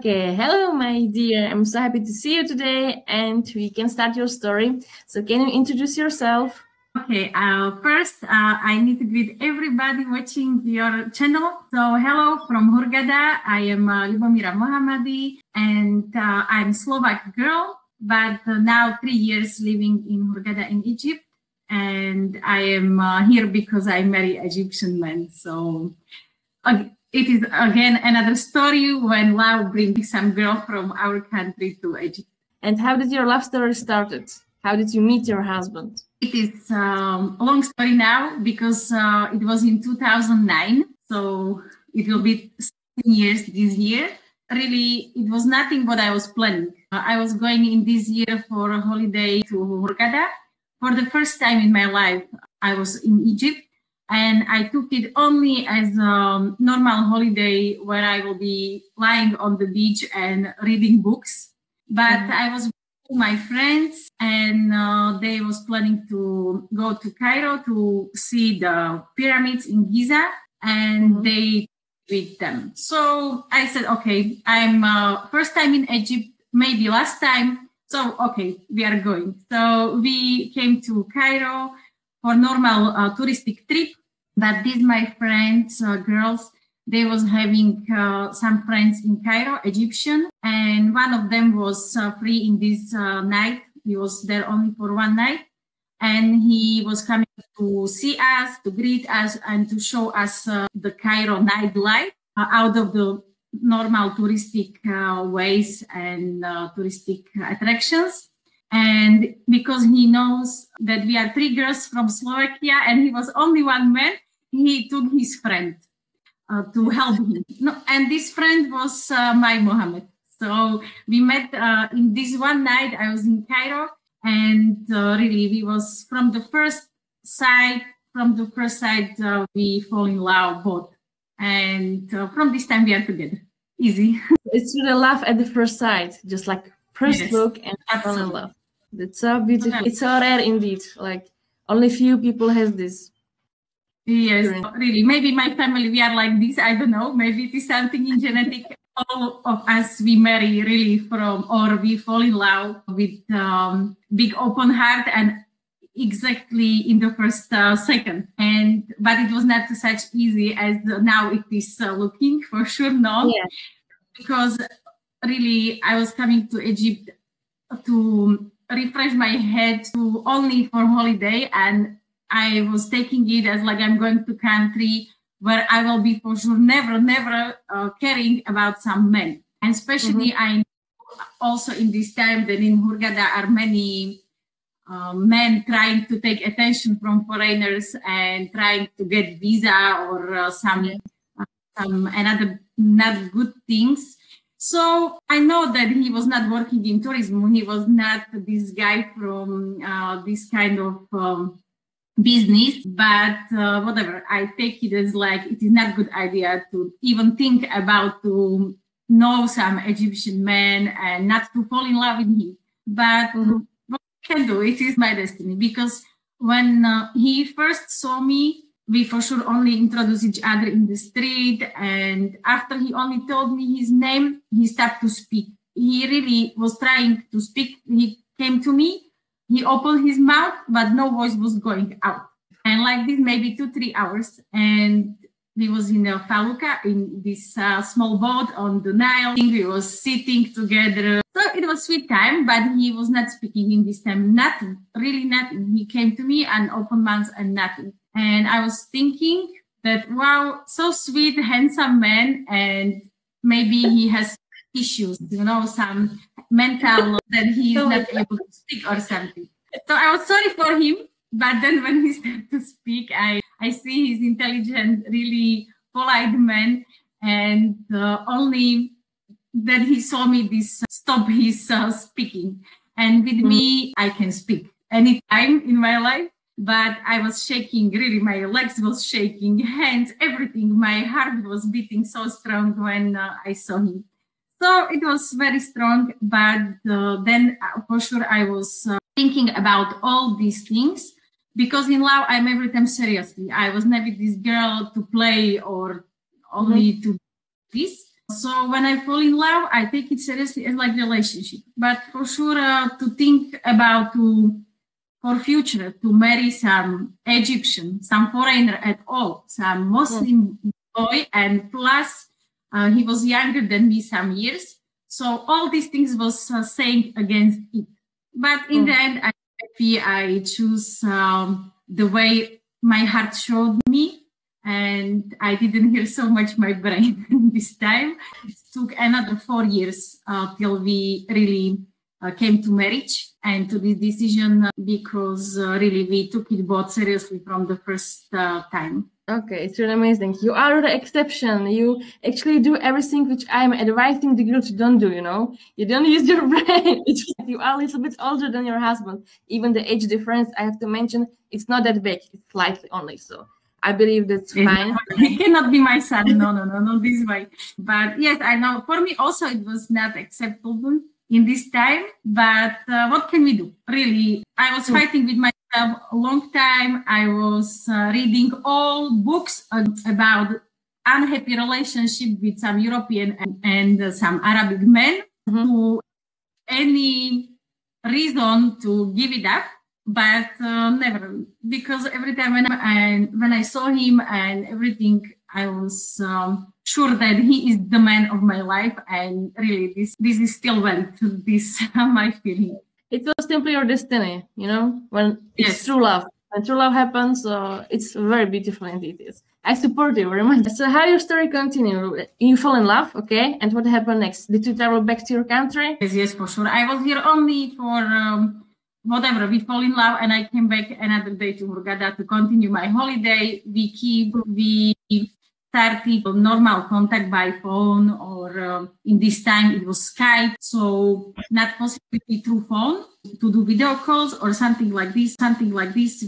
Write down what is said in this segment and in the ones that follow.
Okay, hello, my dear. I'm so happy to see you today, and we can start your story. So, can you introduce yourself? Okay, first I need to greet everybody watching your channel. So hello from Hurghada. I am Lubomira Mohammadi and I'm Slovak girl, but now 3 years living in Hurghada in Egypt. And I am here because I marry Egyptian man. So it is again another story when love brings some girl from our country to Egypt. And how did your love story started? How did you meet your husband? It is a long story now because it was in 2009. So it will be 16 years this year. Really, it was nothing what I was planning. I was going in this year for a holiday to Hurghada. For the first time in my life, I was in Egypt. And I took it only as a normal holiday where I will be lying on the beach and reading books. But I was with my friends and they was planning to go to Cairo to see the pyramids in Giza and they with them. So I said, okay, I'm first time in Egypt, maybe last time. So, okay, we are going. So we came to Cairo for normal touristic trip, but these my friends, girls, they was having some friends in Cairo, Egyptian, and one of them was free in this night. He was there only for one night, and he was coming to see us, to greet us, and to show us the Cairo nightlife out of the normal touristic ways and touristic attractions. And because he knows that we are 3 girls from Slovakia and he was only one man, he took his friend to help him. No, and this friend was my Mohammed. So we met in this one night. I was in Cairo and really we was from the first sight, we fall in love both. And from this time we are together. Easy. It's really love at the first sight, just like first look and fall in love. That's so beautiful. It's so rare indeed. Like only few people has this. Yes, really. Maybe my family, we are like this. I don't know. Maybe it is something in genetic. All of us, we marry really from, or we fall in love with big open heart and exactly in the first second. But it was not such easy as now it is looking, for sure not. Yeah. Because really I was coming to Egypt to refresh my head to only for holiday, and I was taking it as like I'm going to country where I will be for sure never caring about some men. And especially I know also in this time that in Hurghada are many men trying to take attention from foreigners and trying to get visa or some another not good things. So I know that he was not working in tourism. He was not this guy from this kind of business, but whatever. I take it as like it is not a good idea to even think about to know some Egyptian man and not to fall in love with him. But what I can do, it is my destiny, because when he first saw me, we for sure only introduced each other in the street. And after he only told me his name, he started to speak. He really was trying to speak. He came to me, he opened his mouth, but no voice was going out. And like this, maybe 2-3 hours. And we was in a faluka, in this small boat on the Nile. We was sitting together. So it was sweet time, but he was not speaking in this time. Nothing, really nothing. He came to me and opened mouth and nothing. And I was thinking that, wow, so sweet, handsome man. And maybe he has issues, you know, some mental that he is not able to speak or something. So I was sorry for him. But then when he started to speak, I see he's intelligent, really polite man. And only that he saw me this stop his speaking. And with me, I can speak anytime in my life. But I was shaking, really, my legs was shaking, hands, everything. My heart was beating so strong when I saw him. So it was very strong, but then for sure I was thinking about all these things, because in love I'm every time seriously. I was never this girl to play or only to this. So when I fall in love, I take it seriously as like relationship. But for sure, to think about for future to marry some Egyptian, some foreigner at all, some Muslim boy, and plus he was younger than me some years. So all these things was saying against it. But in the end, I'm happy I choose the way my heart showed me. And I didn't hear so much my brain this time. It took another 4 years till we really came to marriage and to this decision because really we took it both seriously from the first time. Okay, it's really amazing. You are the exception. You actually do everything which I'm advising the girls to don't do, you know? You don't use your brain. You are a little bit older than your husband. Even the age difference, I have to mention, it's not that big. It's slightly only, so I believe that's fine. He cannot be my son. No, this way. But yes, I know. For me also, it was not acceptable in this time. But what can we do? Really, I was fighting with myself a long time. I was reading all books about unhappy relationship with some European and some Arabic men who any reason to give it up. But never, because every time when I saw him and everything, I was sure that he is the man of my life, and really this is still valid. This my feeling. It was simply your destiny, you know, when it's true love. When true love happens, it's very beautiful indeed. I support you very much. So how your story continue? You fall in love, okay? And what happened next? Did you travel back to your country? Yes, for sure. I was here only for whatever. We fall in love, and I came back another day to Hurghada to continue my holiday. We started normal contact by phone, or in this time it was Skype. So not possibility through phone to do video calls or something like this.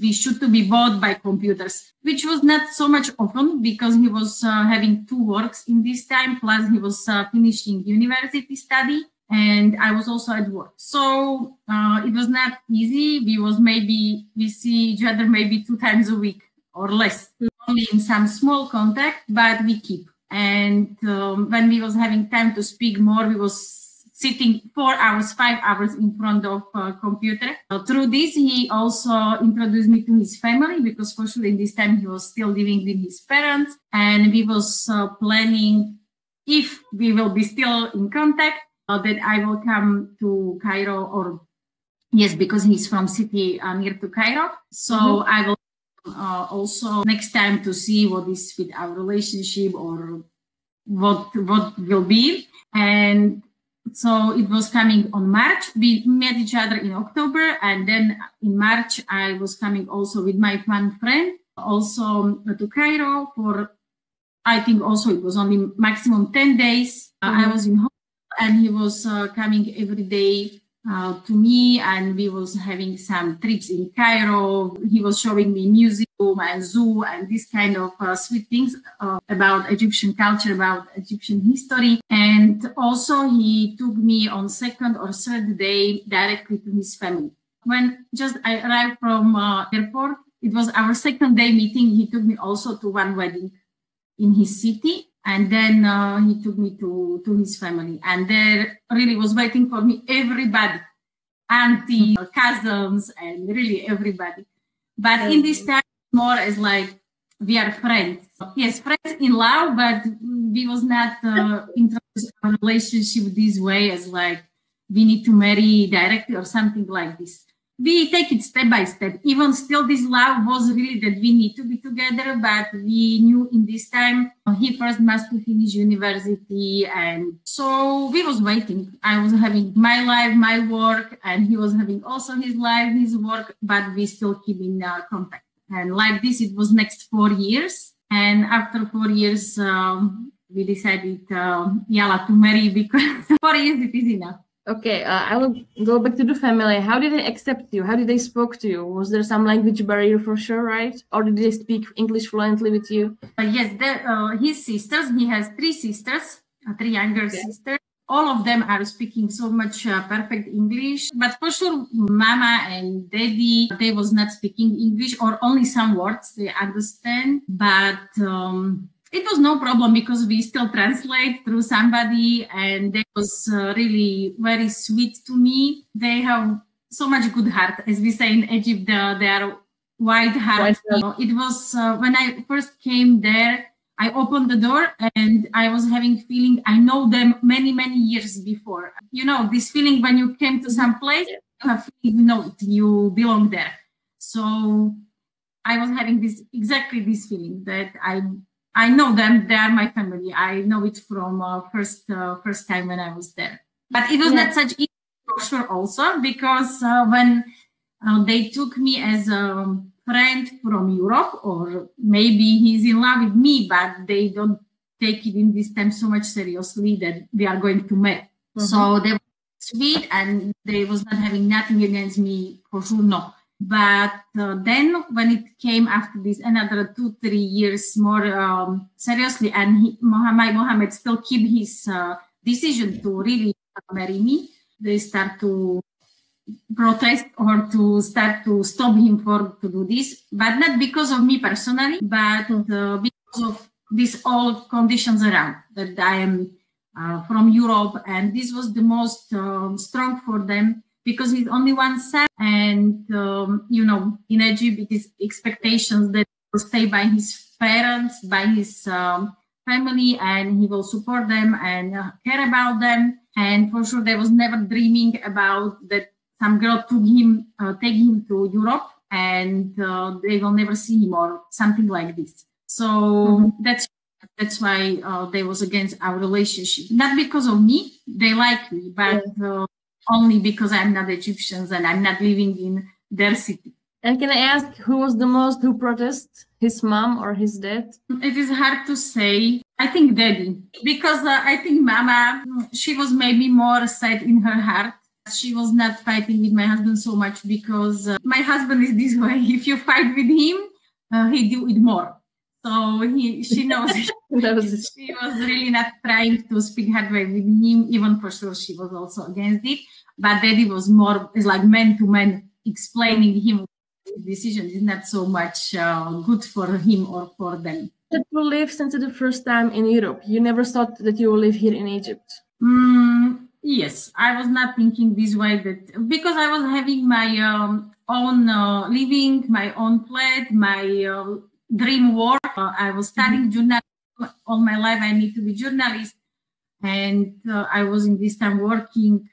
We should to be bought by computers, which was not so much often because he was having 2 works in this time. Plus he was finishing university study. And I was also at work. So it was not easy. We see each other maybe 2 times a week or less, only in some small contact, but we keep. And when we was having time to speak more, we was sitting 4 hours, 5 hours in front of a computer. Through this, he also introduced me to his family because for sure in this time he was still living with his parents. And we was planning if we will be still in contact, that I will come to Cairo, or yes, because he's from city near to Cairo. So I will also next time to see what is with our relationship or what will be. And so it was coming on March. We met each other in October, and then in March I was coming also with my one friend also to Cairo for, I think also it was only maximum 10 days. I was in home. And he was coming every day to me, and we was having some trips in Cairo. He was showing me museum and zoo and this kind of sweet things about Egyptian culture, about Egyptian history. And also he took me on 2nd or 3rd day directly to his family. When just I arrived from airport, it was our 2nd day meeting. He took me also to one wedding in his city. And then he took me to his family. And there really was waiting for me everybody, auntie, cousins, and really everybody. But in this time, more as like, we are friends. Yes, friends in love, but we was not introduced our relationship this way as like, we need to marry directly or something like this. We take it step by step. Even still, this love was really that we need to be together, but we knew in this time he first must finish university, and so we was waiting. I was having my life, my work, and he was having also his life, his work, but we still keep in contact. And like this, it was next 4 years, and after 4 years, we decided, to marry because 4 years it is enough. Okay, I will go back to the family. How did they accept you? How did they spoke to you? Was there some language barrier for sure, right? Or did they speak English fluently with you? Yes, his sisters. He has 3 sisters, 3 younger sisters. All of them are speaking so much perfect English. But for sure, Mama and Daddy, they was not speaking English, or only some words they understand. But it was no problem because we still translate through somebody, and they was really very sweet to me. They have so much good heart, as we say in Egypt. They are wide heart. It was when I first came there. I opened the door and I was having feeling I know them many years before. You know this feeling when you came to some place, you have feeling, you know it, you belong there. So I was having exactly this feeling that I know them. They are my family. I know it from first time when I was there. But it was not such easy for sure also because when they took me as a friend from Europe, or maybe he's in love with me, but they don't take it in this time so much seriously that we are going to marry. So they were sweet and they was not having nothing against me for sure, no. But then when it came after this another 2-3 years more seriously, and Mohammed still keep his decision to really marry me, they start to protest or to start to stop him to do this, but not because of me personally, but because of these all conditions around that I am from Europe, and this was the most strong for them because he's only one son, and you know, in Egypt it is expectations that he will stay by his parents, by his family, and he will support them and care about them. And for sure, there was never dreaming about that some girl take him to Europe, and they will never see him or something like this. So that's why they was against our relationship. Not because of me, they like me, but only because I'm not Egyptian and I'm not living in their city. And can I ask who protested, his mom or his dad? It is hard to say. I think daddy, because I think mama, she was maybe more sad in her heart. She was not fighting with my husband so much because my husband is this way. If you fight with him, he do it more. So she knows she was really not trying to speak hard way with him. Even for sure, she was also against it. But daddy was more, is like man to man, explaining him his decision is not so much good for him or for them. That you live since the first time in Europe. You never thought that you will live here in Egypt. Yes, I was not thinking this way that because I was having my own living, my own flat, my dream work. I was studying journalism all my life. I need to be journalist, and I was in this time working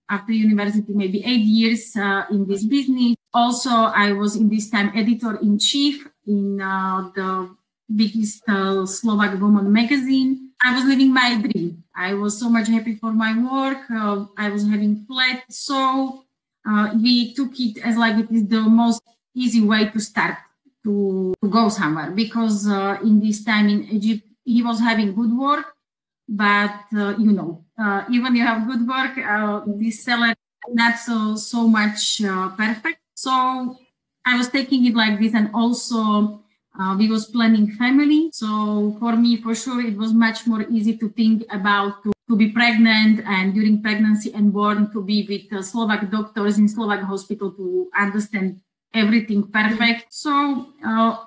after university, maybe 8 years in this business. Also, I was in this time editor-in-chief in the biggest Slovak woman magazine. I was living my dream. I was so much happy for my work. I was having flat. So we took it as like it is the most easy way to start to go somewhere, because in this time in Egypt, he was having good work. But, you know, even you have good work, this salary not so much perfect. So I was taking it like this, and also we was planning family. So for me, for sure, it was much more easy to think about to be pregnant, and during pregnancy and born to be with Slovak doctors in Slovak hospital to understand everything perfect. So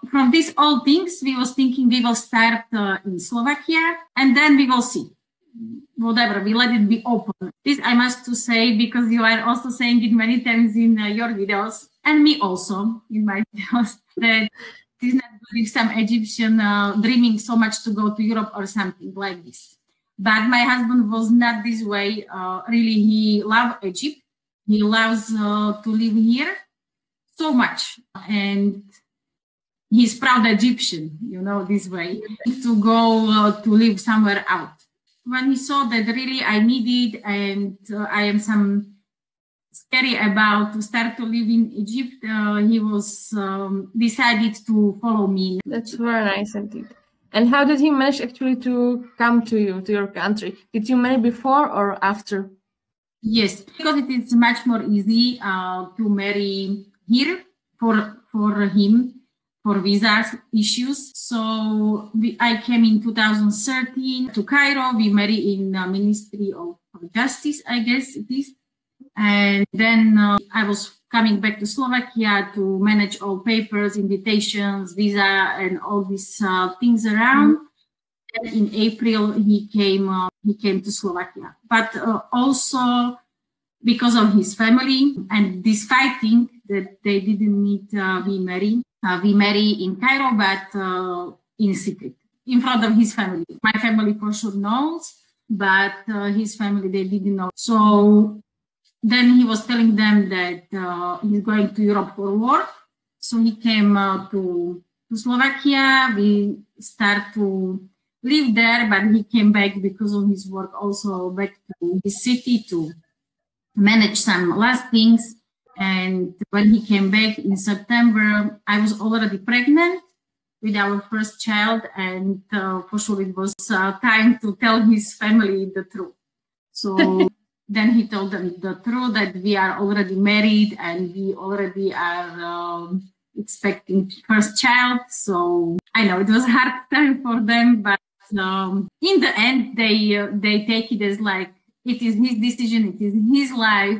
from these all things, we was thinking we will start in Slovakia, and then we will see. Whatever, we let it be open. This I must to say, because you are also saying it many times in your videos, and me also in my videos, that it is not good if some Egyptian dreaming so much to go to Europe or something like this. But my husband was not this way. Really, he loved Egypt. He loves to live here so much, and he's proud Egyptian, you know, this way, to go to live somewhere out. When he saw that really I need it, and I am some scary about to start to live in Egypt, he was decided to follow me. That's very nice indeed. And how did he manage actually to come to you, to your country? Did you marry before or after? Yes, because it is much more easy to marry here for him, for visa issues. So I came in 2013 to Cairo. We married in Ministry of Justice, I guess it is. And then I was coming back to Slovakia to manage all papers, invitations, visa, and all these things around. And in April, he came to Slovakia. But also because of his family and this fighting that they didn't need we marry. We marry in Cairo, but in secret, in front of his family. My family for sure knows, but his family, they didn't know. So then he was telling them that he's going to Europe for work. So he came to Slovakia. We start to live there, but he came back because of his work also back to his city to manage some last things. And when he came back in September, I was already pregnant with our first child. And for sure it was time to tell his family the truth. So then he told them the truth that we are already married and we already are expecting first child. So I know it was a hard time for them, but in the end, they take it as like, it is his decision, it is his life.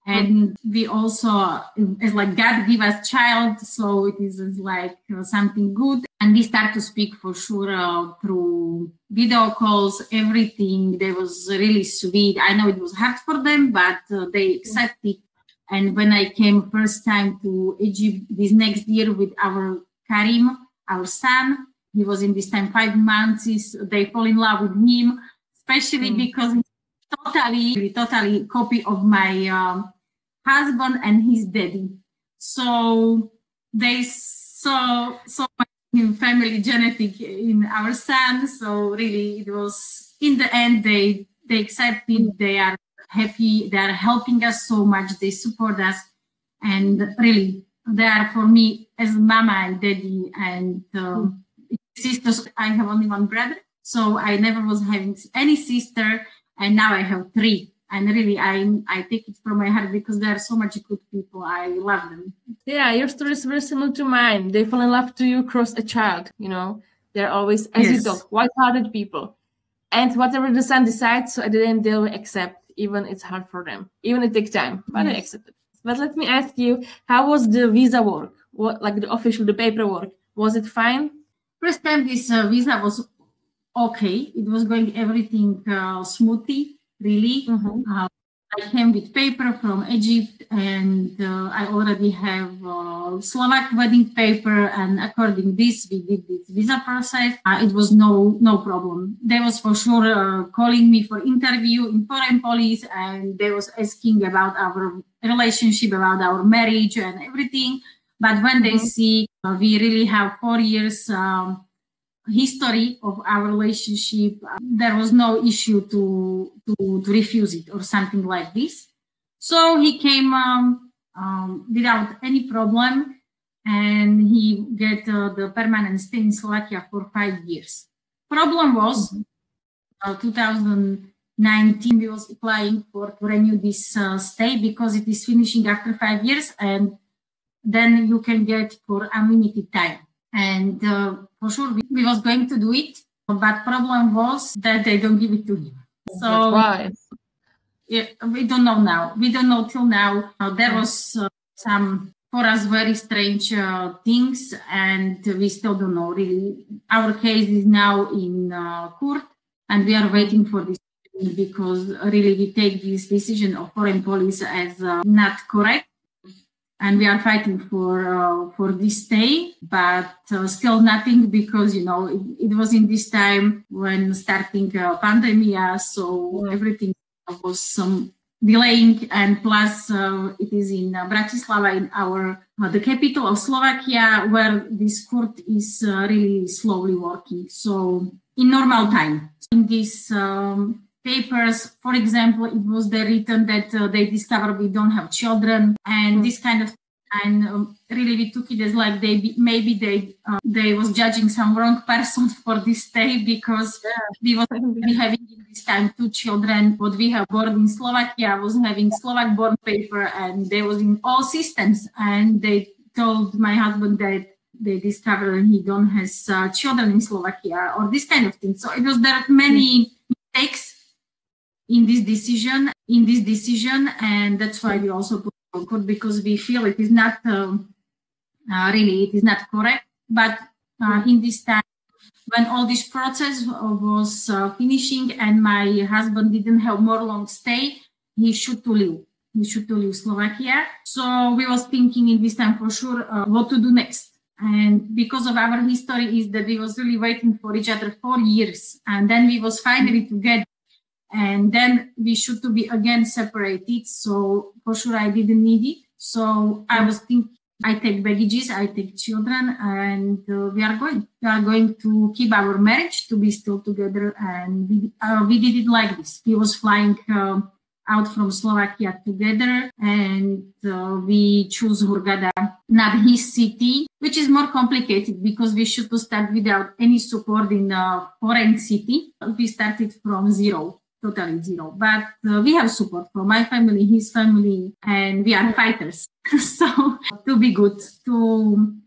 And we also, it's like God give us child, so it is like something good. And we start to speak for sure through video calls, everything. They was really sweet. I know it was hard for them, but they accepted. And when I came first time to Egypt this next year with our Karim, our son, he was in this time 5 months. They fall in love with him, especially because he's totally copy of my husband and his daddy. So they saw so much family genetic in our son. So really, it was in the end they accepted. They are happy. They are helping us so much. They support us, and really, they are for me as mama and daddy and sisters. I have only one brother, so I never was having any sister, and now I have 3. And really, I take it from my heart because they are so much good people. I love them. Yeah, your story is very similar to mine. They fall in love to you across a child, you know. They're always, as you talk, white-hearted people. And whatever the son decides, so at the end, they'll accept, even it's hard for them. Even it takes time, but they accept it. But let me ask you, how was the visa work? What, like the paperwork? Was it fine? First time this visa was okay. It was going everything smoothly. Really, I came with paper from Egypt, and I already have Slovak wedding paper. And according this, we did this visa process. It was no problem. They was for sure calling me for interview in foreign police, and they was asking about our relationship, about our marriage, and everything. But when they see we really have 4 years. History of our relationship, there was no issue to refuse it or something like this. So he came without any problem, and he get the permanent stay in Slovakia for 5 years. Problem was 2019 we was applying to renew this stay because it is finishing after 5 years, and then you can get for unlimited time. And for sure, we was going to do it, but problem was that they don't give it to him. So yeah, we don't know now. We don't know till now. There was some, for us, very strange things, and we still don't know really. Our case is now in court, and we are waiting for this because really we take this decision of foreign police as not correct. And we are fighting for this stay, but still nothing because, you know, it was in this time when starting pandemic, so everything was some delaying, and plus it is in Bratislava, in the capital of Slovakia, where this court is really slowly working. So in normal time, in these papers, for example, it was there written that they discovered we don't have children, and this kind of, and really we took it as like they was judging some wrong person for this stay because we was having in this time 2 children. What we have born in Slovakia was having Slovak born paper, and they was in all systems, and they told my husband that they discovered he don't has children in Slovakia or this kind of thing. So it was there many mistakes in this decision, and that's why we also put boycott, because we feel it is not really, it is not correct. But in this time, when all this process was finishing and my husband didn't have more long stay, he should to leave. He should to leave Slovakia. So we was thinking in this time for sure what to do next. And because of our history is that we was really waiting for each other 4 years, and then we was finally together, and then we should to be again separated. So for sure I didn't need it. So I was thinking, I take baggages, I take children, and we are going to keep our marriage, to be still together. And we did it like this. We was flying out from Slovakia together, and we choose Hurghada, not his city, which is more complicated because we should start without any support in a foreign city. We started from zero. Totally zero. But we have support from my family, his family, and we are fighters. So to be good, to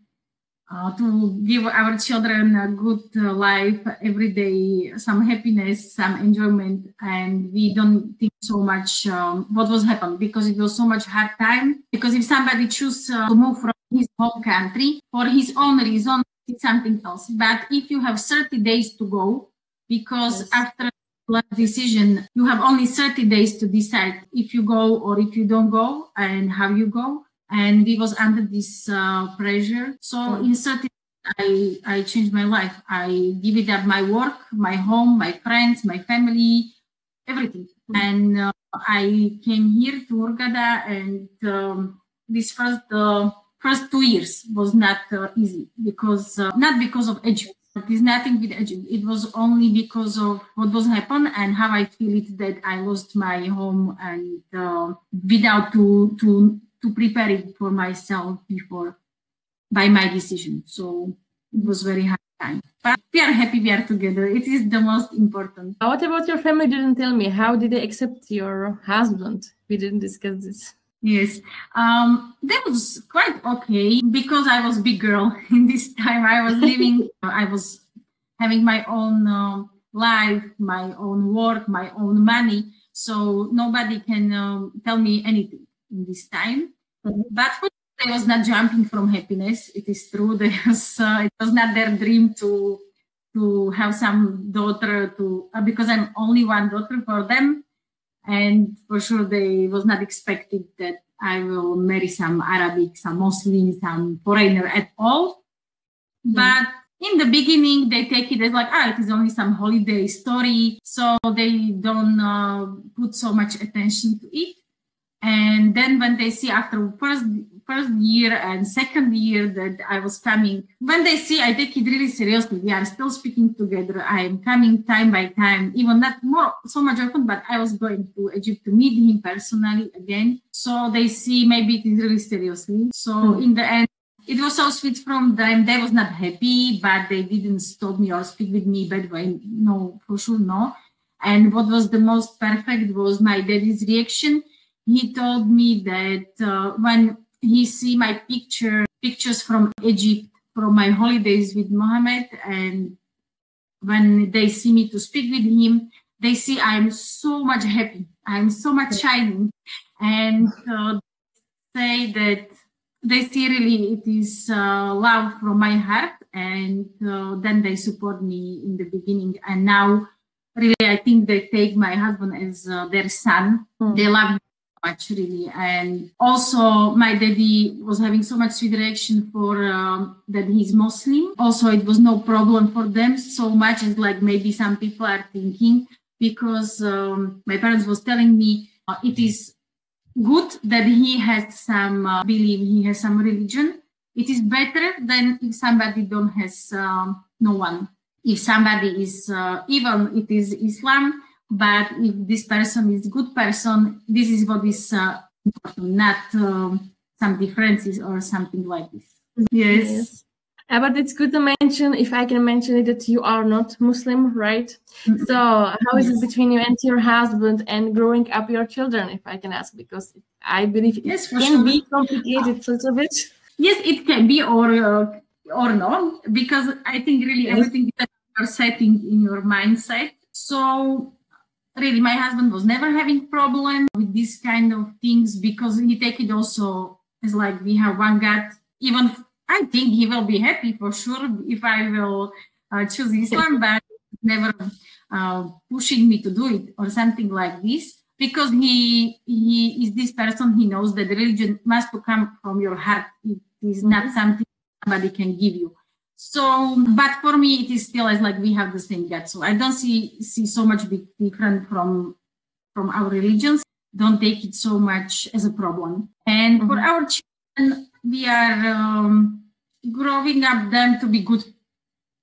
give our children a good life every day, some happiness, some enjoyment, and we don't think so much what was happened, because it was so much hard time. Because if somebody choose to move from his home country for his own reason, it's something else. But if you have 30 days to go, because after decision, you have only 30 days to decide if you go or if you don't go, and how you go. And we was under this pressure. So in 30 days, I changed my life. I give it up, my work, my home, my friends, my family, everything. And I came here to Hurghada, and this first 2 years was not easy, because not because of Egypt. It is nothing with Egypt. It was only because of what was happened and how I feel it, that I lost my home, and without to prepare it for myself before by my decision. So it was very hard time. But we are happy we are together. It is the most important. What about your family? You didn't tell me. How did they accept your husband? We didn't discuss this. Yes, that was quite okay, because I was big girl in this time. I was living, I was having my own life, my own work, my own money. So nobody can tell me anything in this time. But I was not jumping from happiness. It is true. It was not their dream to have some daughter, because I'm only one daughter for them. And for sure, they was not expected that I will marry some Arabic, some Muslim, some foreigner at all. But in the beginning, they take it as like, it is only some holiday story. So they don't put so much attention to it. And then when they see after first year and second year that I was coming, when they see I take it really seriously, we are still speaking together. I am coming time by time, even not more so much often, but I was going to Egypt to meet him personally again. So they see maybe it is really seriously. So in the end, it was so sweet from them. They was not happy, but they didn't stop me or speak with me bad way. No, for sure, no. And what was the most perfect was my daddy's reaction. He told me that when he see my pictures from Egypt, from my holidays with Mohammed, and when they see me to speak with him, they see I'm so much happy. I'm so much shining. And say that they see really it is love from my heart. And then they support me in the beginning. And now really, I think they take my husband as their son. They love him much, really. And also my daddy was having so much sweet reaction for that he's Muslim. Also, it was no problem for them so much as like maybe some people are thinking, because my parents was telling me it is good that he has some belief, he has some religion. It is better than if somebody don't has no one. If somebody is evil, it is Islam. But if this person is good person, this is what is important, not some differences or something like this. Yes. But it's good to mention, if I can mention it, that you are not Muslim, right? So how is it between you and your husband and growing up your children, if I can ask? Because I believe it can be complicated a little bit. Yes, it can be, or no, because I think really everything is setting in your mindset. So really, my husband was never having problem with this kind of things because he take it also as like we have one God. Even I think he will be happy for sure if I will choose Islam, but never pushing me to do it or something like this, because he is this person. He knows that the religion must come from your heart. It is not something somebody can give you. So, but for me, it is still as like we have the same God. So I don't see so much big different from our religions. Don't take it so much as a problem. And for our children, we are growing up them to be good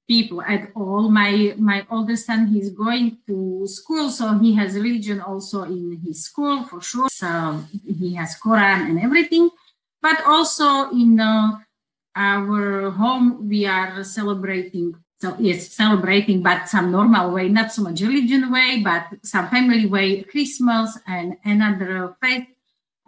people at all. My oldest son, he's going to school, so he has religion also in his school for sure. So he has Quran and everything. But also in our home, we are celebrating. So yes, celebrating, but some normal way, not so much religion way, but some family way, Christmas and another faith.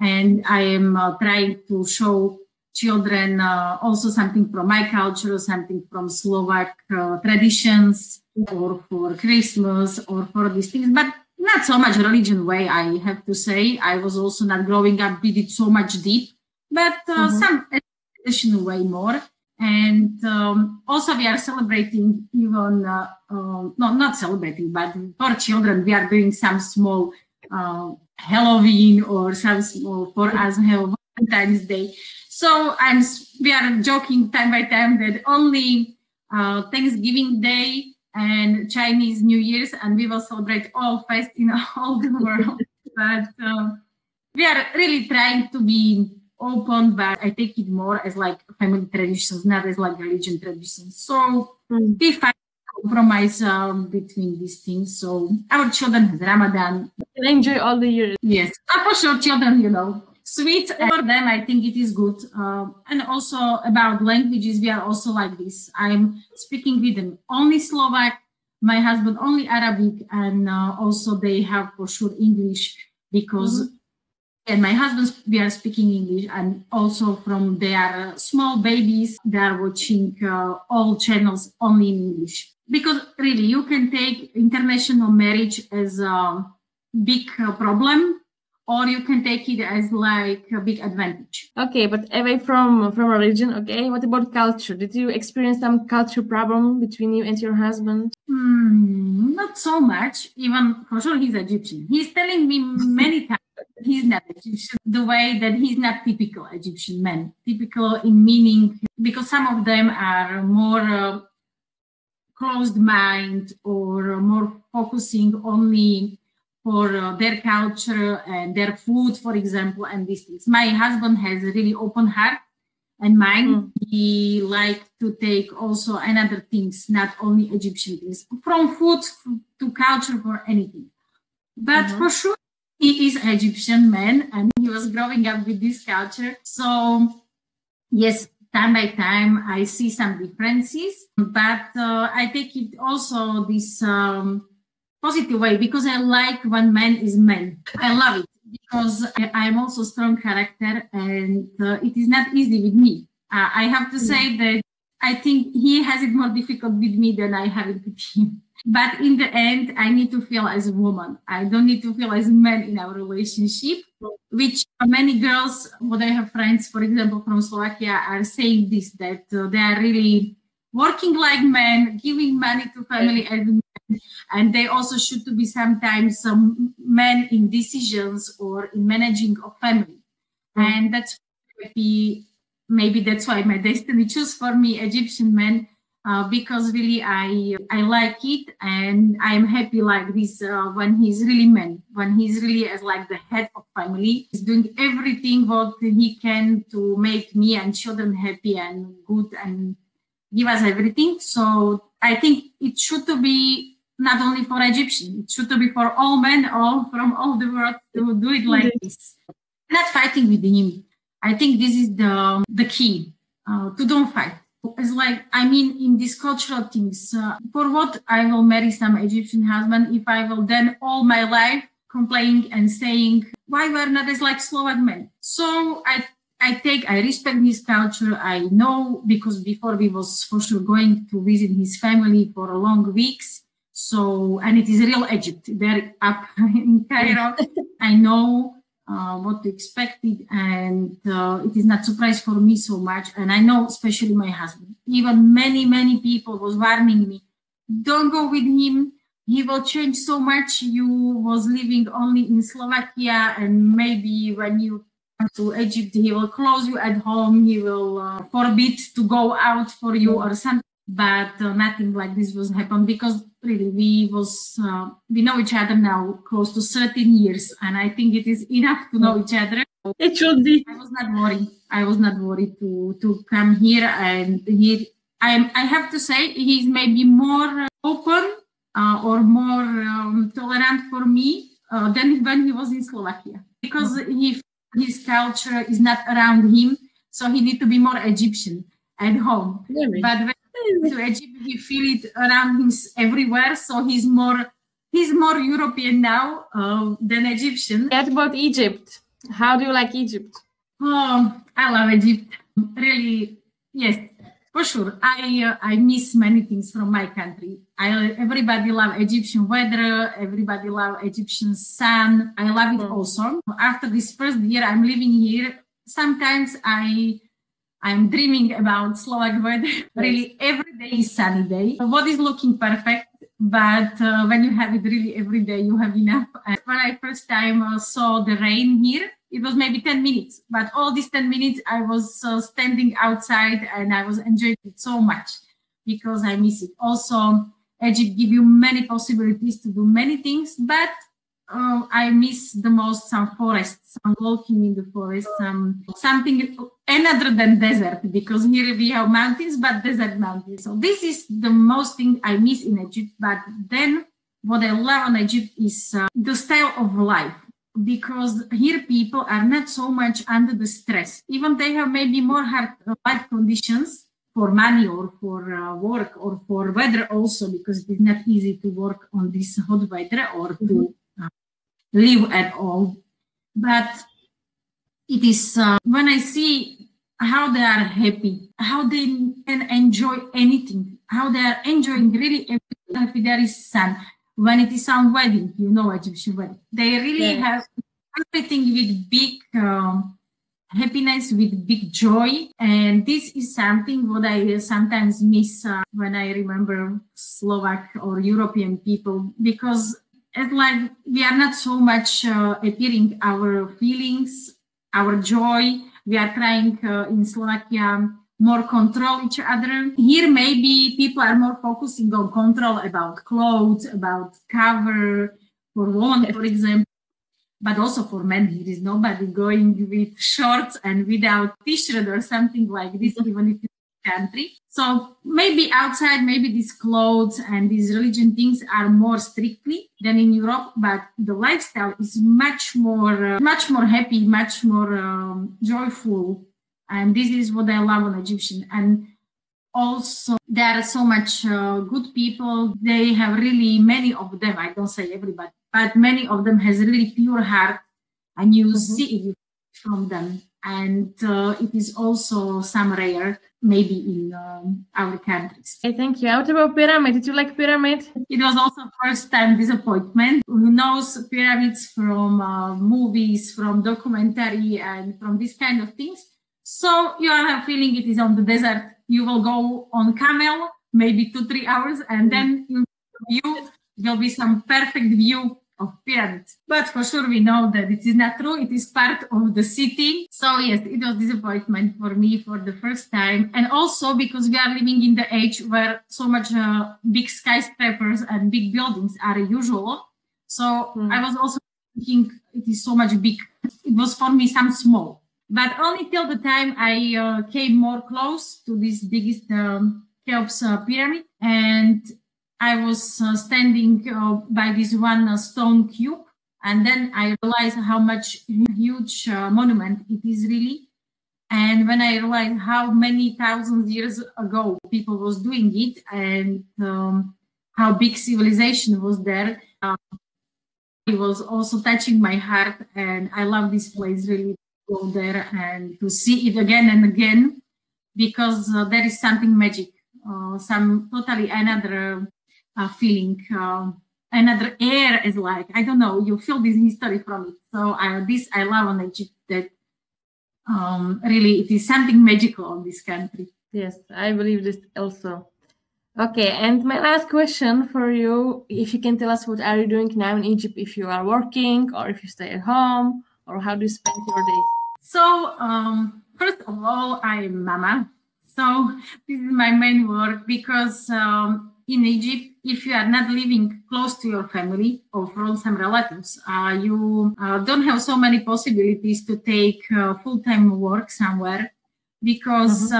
And I am trying to show children also something from my culture, something from Slovak traditions, or for Christmas, or for these things, but not so much religion way, I have to say. I was also not growing up with it so much deep, but some traditional way more. And also we are celebrating even, no, not celebrating, but for children, we are doing some small Halloween or some small, for us, Valentine's Day. So we are joking time by time that only Thanksgiving Day and Chinese New Year's, and we will celebrate all fest in all the world. But we are really trying to be open, but I take it more as like family traditions, not as like religion traditions. So we find compromise between these things. So our children have Ramadan. They enjoy all the year. Yes, for sure, children, sweets for them, I think it is good. And also about languages, we are also like this. I'm speaking with them only Slovak, my husband only Arabic, and also they have for sure English because and my husband, we are speaking English, and also from their small babies, they are watching all channels only in English. Because really, you can take international marriage as a big problem, or you can take it as like a big advantage. Okay, but away from religion, okay, what about culture? Did you experience some culture problem between you and your husband? Not so much. Even for sure, he's Egyptian. He's telling me many times he's not Egyptian, the way that he's not typical Egyptian man. Typical in meaning, because some of them are more closed mind or more focusing only for their culture and their food, for example, and these things. My husband has a really open heart and mind. He likes to take also another things, not only Egyptian things, from food to culture, for anything. But for sure, he is Egyptian man and he was growing up with this culture. So yes, time by time, I see some differences, but I take it also this positive way, because I like when man is man. I love it because I'm also strong character, and it is not easy with me. I have to say that I think he has it more difficult with me than I have it with him. But in the end, I need to feel as a woman. I don't need to feel as a man in our relationship, which many girls, what I have friends, for example, from Slovakia, are saying this, that they are really working like men, giving money to family as men, and they also should to be sometimes some men in decisions or in managing of family. And that's maybe that's why my destiny chose for me Egyptian men. Because really I like it, and I'm happy like this when he's really man, when he's really as like the head of family. He's doing everything what he can to make me and children happy and good and give us everything. So I think it should to be not only for Egyptian, it should to be for all men, all from all the world, to do it like this. Not fighting with him. I think this is the key, to don't fight. It's like, I mean, in these cultural things, for what I will marry some Egyptian husband if I will then all my life complaining and saying, why we're not as like Slovak men? So I respect his culture. I know, because before we was for sure going to visit his family for long weeks. So, and it is real Egypt. There up in Cairo. I know what to expect it, and it is not surprise for me so much. And I know, especially my husband, even many people was warning me, don't go with him. He will change so much. You was living only in Slovakia, and maybe when you come to Egypt, he will close you at home. He will forbid to go out for you or something. But nothing like this was happen, because really we know each other now close to 13 years, and I think it is enough to know each other. It should be. I was not worried. I was not worried to come here, and I have to say he's maybe more open or more tolerant for me than when he was in Slovakia, because his culture is not around him, so he need to be more Egyptian at home. Really? But when to Egypt, he feel it around him everywhere. So he's more European now than Egyptian. What about Egypt? How do you like Egypt? Oh, I love Egypt. Really, yes, for sure. I miss many things from my country. Everybody love Egyptian weather. Everybody love Egyptian sun. I love it also. After this first year I'm living here, sometimes I'm dreaming about Slovak weather. Really, every day is sunny day. What is looking perfect, but when you have it really every day, you have enough. And when I first time saw the rain here, it was maybe 10 minutes. But all these 10 minutes, I was standing outside and I was enjoying it so much because I miss it. Also, Egypt give you many possibilities to do many things, but I miss the most some forests, some walking in the forest, something another than desert, because here we have mountains, but desert mountains. So this is the most thing I miss in Egypt. But then what I love in Egypt is the style of life, because here people are not so much under the stress. Even they have maybe more hard life conditions for money or for work or for weather also, because it is not easy to work on this hot weather or to live at all. But it is when I see how they are happy, how they can enjoy anything, how they are enjoying really everything. If there is sun, when it is some wedding, you know, Egyptian wedding, they really have everything with big happiness, with big joy. And this is something what I sometimes miss when I remember Slovak or European people, because it's like we are not so much appearing our feelings, our joy. We are trying in Slovakia more control each other. Here maybe people are more focusing on control about clothes, about cover for women, for example, but also for men. Here is nobody going with shorts and without t-shirt or something like this, even if it's a country. So maybe outside, maybe these clothes and these religion things are more strictly than in Europe, but the lifestyle is much more happy, much more joyful. And this is what I love on Egyptian. And also there are so much good people. They have really, many of them, I don't say everybody, but many of them has really pure heart, and you see it from them. And it is also some rare, maybe in our countries. Okay, thank you. What about pyramid? Did you like pyramid? It was also first time disappointment. Who knows pyramids from movies, from documentary, and from this kind of things. So you are feeling it is on the desert. You will go on camel, maybe 2-3 hours, and then you will be some perfect view of pyramids. But for sure we know that it is not true. It is part of the city. So yes, it was disappointment for me for the first time. And also because we are living in the age where so much big skyscrapers and big buildings are usual. So I was also thinking it is so much big. It was for me some small. But only till the time I came more close to this biggest Cheops pyramid, and I was standing by this one stone cube, and then I realized how much huge monument it is really. And when I realized how many thousands years ago people was doing it, and how big civilization was there, it was also touching my heart. And I love this place really, to go there and to see it again and again, because there is something magic, some totally another feeling. Another air is like, I don't know, you feel this history from it. So this I love on Egypt, that really it is something magical on this country. Yes, I believe this also. Okay, and my last question for you, if you can tell us what are you doing now in Egypt, if you are working or if you stay at home, or how do you spend your day? So first of all, I'm mama. So this is my main work, because in Egypt, if you are not living close to your family or from some relatives, you don't have so many possibilities to take full-time work somewhere, because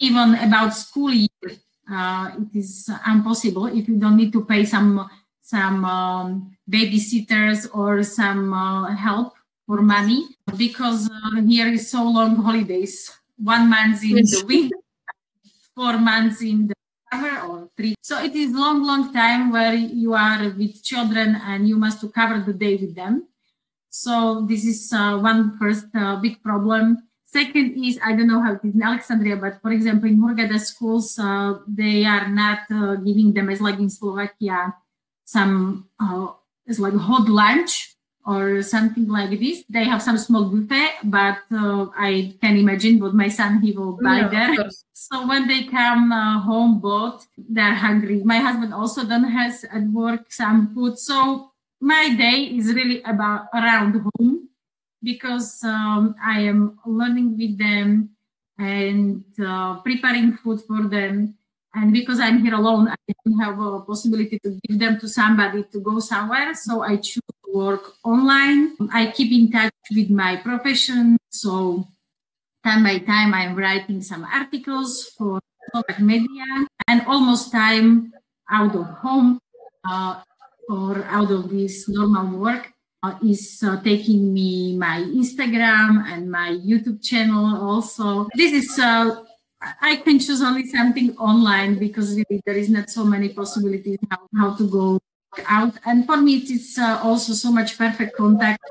even about school year, it is impossible if you don't need to pay some babysitters or some help for money, because here is so long holidays, 1 month in the winter, 4 months in the summer, or 3. So it is long time where you are with children and you must to cover the day with them. So this is one first big problem. Second is, I don't know how it is in Alexandria, but for example, in Hurghada schools, they are not giving them, as like in Slovakia, some it's like hot lunch or something like this. They have some small buffet, but I can imagine what my son, he will buy there. So when they come home both, they're hungry. My husband also don't has at work some food. So my day is really about around home, because I am learning with them and preparing food for them. And because I'm here alone, I don't have a possibility to give them to somebody to go somewhere. So I choose to work online. I keep in touch with my profession. So time by time, I'm writing some articles for Slovak media, and almost time out of home or out of this normal work is taking me my Instagram and my YouTube channel also. This is I can choose only something online, because really there is not so many possibilities how to go out. And for me, it is also so much perfect contact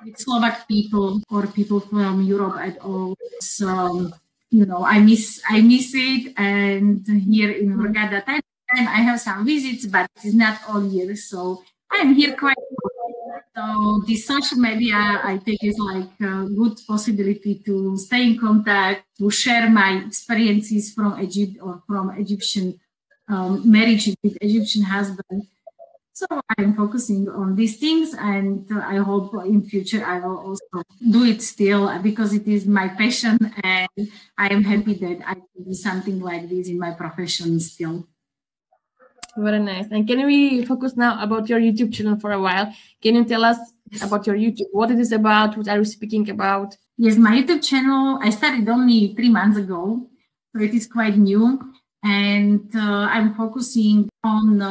with Slovak people or people from Europe at all. So, you know, I miss it. And here in Hurghada, time I have some visits, but it's not all year. So I'm here quite. So the social media, I think, is like a good possibility to stay in contact, to share my experiences from Egypt or from Egyptian marriage with Egyptian husband. So I'm focusing on these things, and I hope in future I will also do it still, because it is my passion, and I am happy that I can do something like this in my profession still. Very nice. And can we focus now about your YouTube channel for a while? Can you tell us about your YouTube? What it is about? What are you speaking about? Yes, my YouTube channel, I started only 3 months ago, so it is quite new. And I'm focusing on,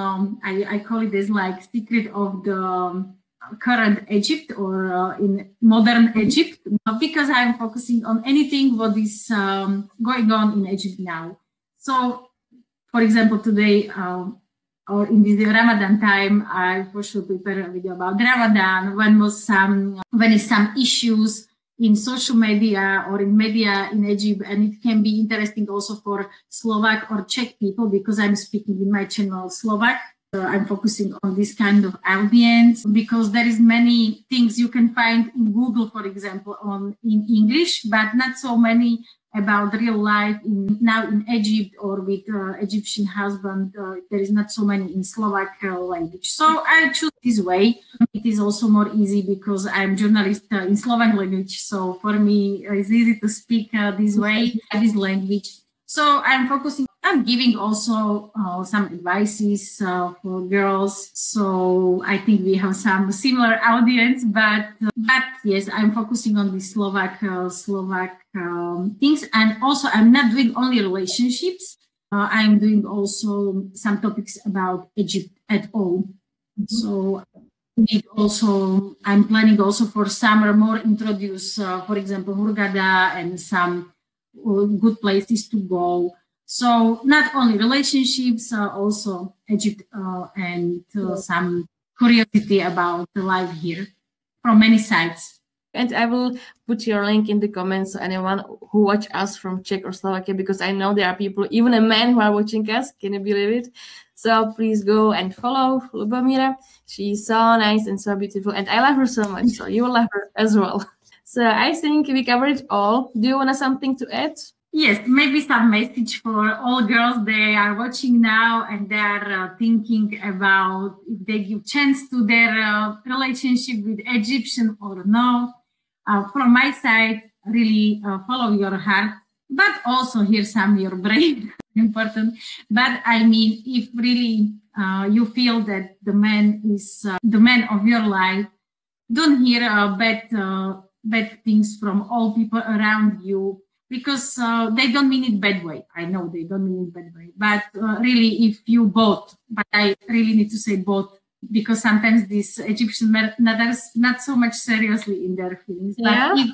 I call it as like secret of the current Egypt, or in modern Egypt, because I'm focusing on anything what is going on in Egypt now. So, for example, today, or in this Ramadan time, I for sure prepare a video about Ramadan, when is some issues in social media or in media in Egypt, and it can be interesting also for Slovak or Czech people, because I'm speaking in my channel Slovak. I'm focusing on this kind of audience, because there is many things you can find in Google, for example, in English, but not so many about real life now in Egypt or with Egyptian husband. There is not so many in Slovak language. So I choose this way. It is also more easy because I'm journalist in Slovak language. So for me, it's easy to speak this way, this language. So I'm giving also some advices for girls. So I think we have some similar audience, but yes, I'm focusing on the Slovak things. And also I'm not doing only relationships. I'm doing also some topics about Egypt at all. So I'm planning also for summer more introduce, for example, Hurghada and some good places to go. So not only relationships, also Egypt and some curiosity about the life here from many sides. And I will put your link in the comments so anyone who watch us from Czech or Slovakia, because I know there are people, even a man, who are watching us. Can you believe it? So please go and follow Lubomira. She's so nice and so beautiful, and I love her so much. So you will love her as well. So I think we covered it all. Do you want something to add? Yes, maybe some message for all girls they are watching now and they are thinking about if they give chance to their relationship with Egyptian or no. From my side, really follow your heart, but also hear some your brain. Important. But I mean, if really you feel that the man is the man of your life, don't hear bad things from all people around you, because they don't mean it bad way. I know they don't mean it bad way, but really, if you both, but I really need to say both, because sometimes these Egyptian men not so much seriously in their feelings. Yeah. But if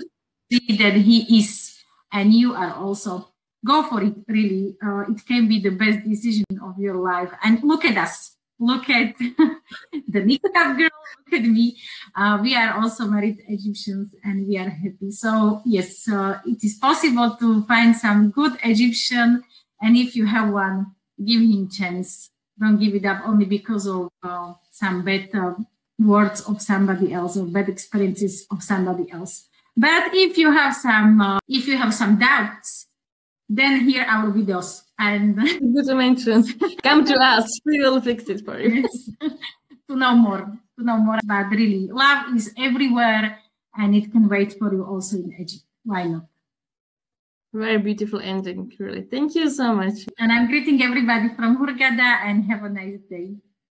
you see that he is, and you are also, go for it. Really, it can be the best decision of your life. And look at us. Look at the Niqab girl. Look at me. We are also married Egyptians, and we are happy. So yes, it is possible to find some good Egyptian. And if you have one, give him chance. Don't give it up only because of some bad words of somebody else or bad experiences of somebody else. But if you have some doubts, then hear our videos. And good to mention. Come to us. We will fix it for you. Yes. To know more. But really, love is everywhere, and it can wait for you also in Egypt. Why not? Very beautiful ending, really. Thank you so much. And I'm greeting everybody from Hurghada, and have a nice day.